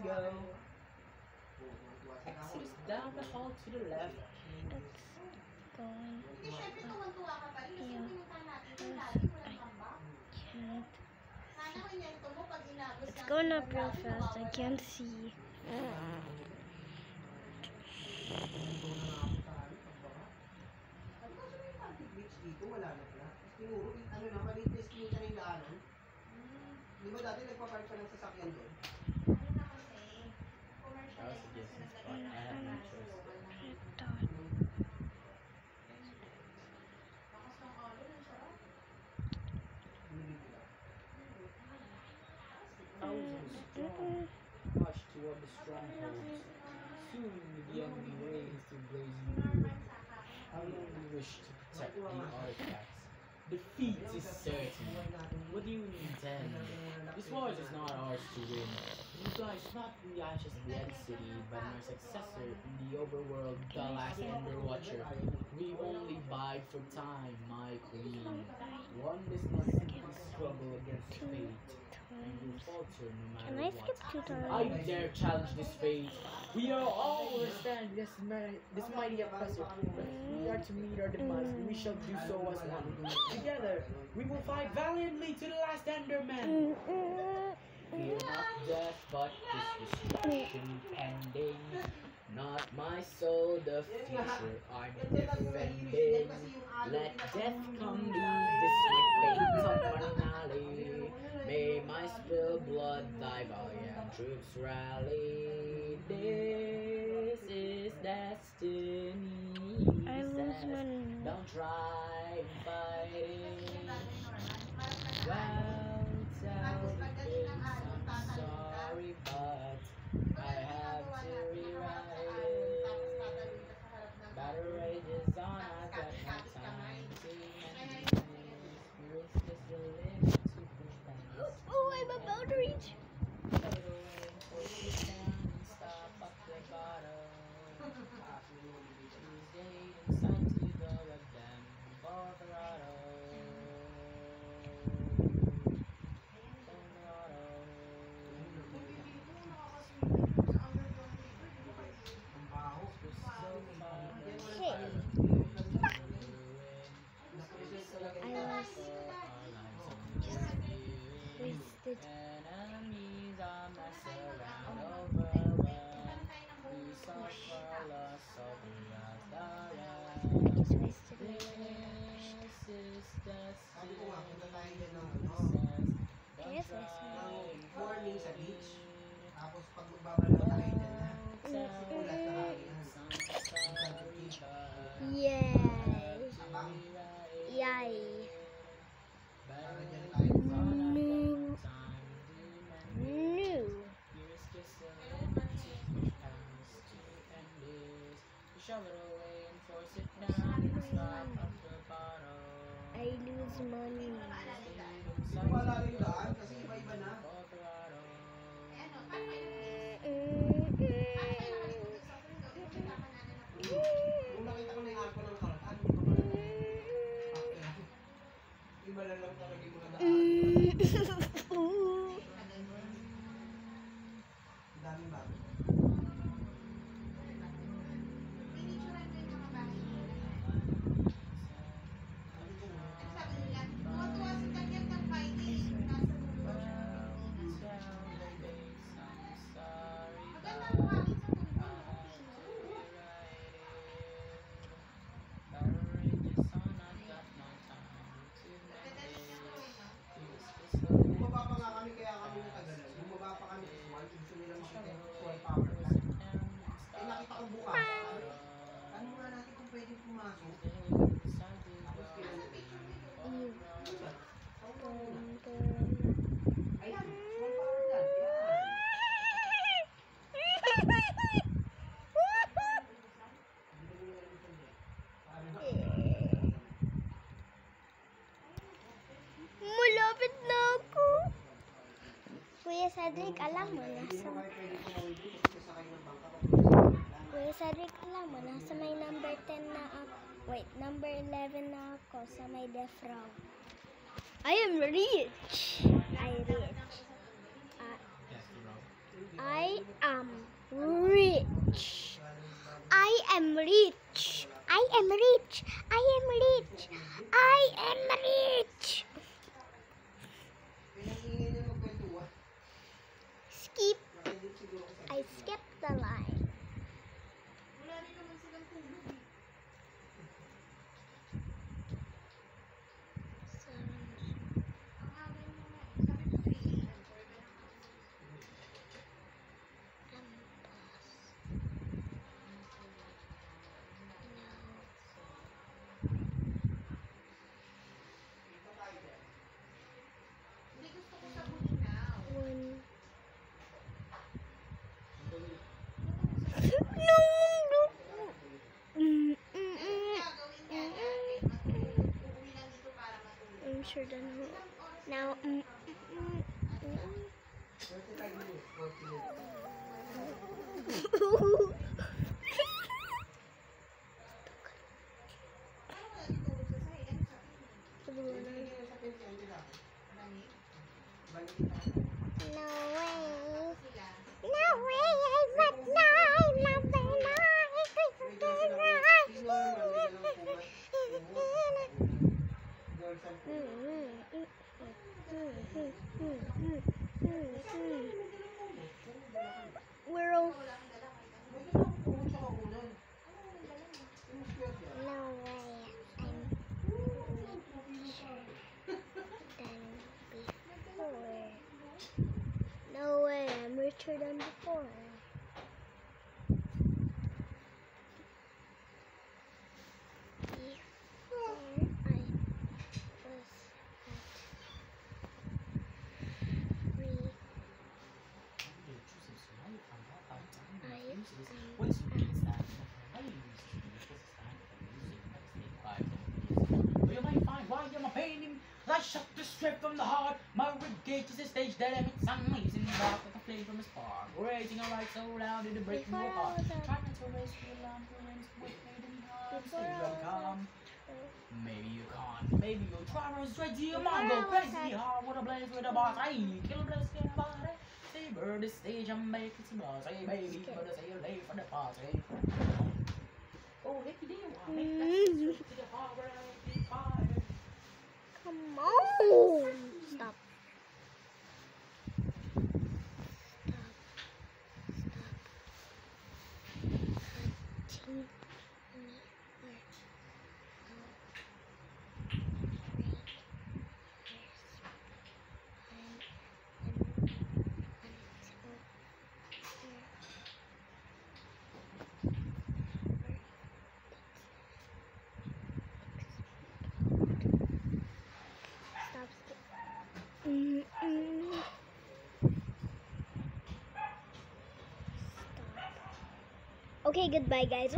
to go. Exit is down the hall to the left. It's going up real fast. I can't see. Dito wala na pala. Tinuro, ano na, maliit na skin ka ng daanan. Di ba dati nagpapark ka ng sasakyan doon? That was a distance, but I had no choice. Thousands strong, march toward the strongholds. Soon the enemy waves to blazing new. I only wish to protect the artifacts. Defeat is certain. What do you intend? This war is not ours to win. You guys not in the ashes of the End City, but in our successor in the overworld, the last Ender Watcher. We only bide for time, my queen. One does not simply struggle against fate. And will falter no matter Can I skip what. 2 I times? dare challenge this fate. We are all withstand this mighty oppressor. But we are to meet our demise. We shall do so as one. Together, we will fight valiantly to the last Enderman. Fear not death, but this destruction pending. Not my soul, the future I'm defending. Let death come be this fate of finale. May my spilled blood thy valiant troops rally. This is destiny. I lose my... Don't try fighting. Well, tell the face I'm sorry, but I have to rewrite it. Battle rages on, I've got no time to manage. Risk is the limit to push back. Oh, I'm about to reach. Stop up the bottom. Tuesday inside to go with them. For throttle. Wasted. Enemies are mess around over when we suffer loss of the Just wasted my This is Sabi ko nga, punta tayo dyan ng Yes, I saw. morning sa beach. Tapos pag magbabalaw tayo dyan na. Ulat sa hangin. Yay! Abang. Yay! Para dyan tayo. New. New. Shove it away and force it down and stop at the bottom. I lose money. Wala rin daan kasi iba-iba na. Kung nakita ko na yung arko ng karatan, hindi ko pala. Iba na lang talaga yung mga daan. Ang daming bago. Bumaba pa nga kami kaya kami natagalan. Bumaba pa kami sa Swan. Gusto nila makita yung Swan Power Plant. Eh nakita ko bukas. Ano nga natin kung pwedeng pumasok? Tapos kinanong. Ayan, Swan Power Plant. Yan. Malapit na ako. Kuya Cedric, alam mo, nasa... Kuya Cedric, alam mo, nasa may number 10 na ako. Wait, number 11 na ako sa may death row. I am rich. I rich. I am rich. I am rich. I am rich. I am rich. I am rich. Pinangingin niyo magkwentuhan. Skip. Nakinig siguro ko sa I skipped the line. I'm sure done. Now, 45 minutes, 40 minutes. Pinangingin niyo sa pension nila. Balikin ako. no way. No way. I'm not lying. Number nine. Sino naman may dalang kumat? Girls ang We're all. may dalang kumat sa kaunan. Yung square yan. No way. No way. I'm richer than before. Before I was at 3. You might find why you're my painting. I shot the strip from the heart. My regate is the stage that emits amazing rock like a flame from a spark. Raging alright so loud it'll break Before your I heart. was a- Trying to raise the alarm for winds with fading heart. Before Say I you'll was a- come. Maybe you can't. Maybe you'll try to straight to your Before mom. I Go was crazy a- hard with a blaze with a boss. Hey, kill the skin body. Saber the stage and make it some loss. Hey, baby, Skip. but I say you're late for the party. Oh, if you do, I'll make that straight to the heart where I be fire. Come on. Stop. Okay, goodbye guys.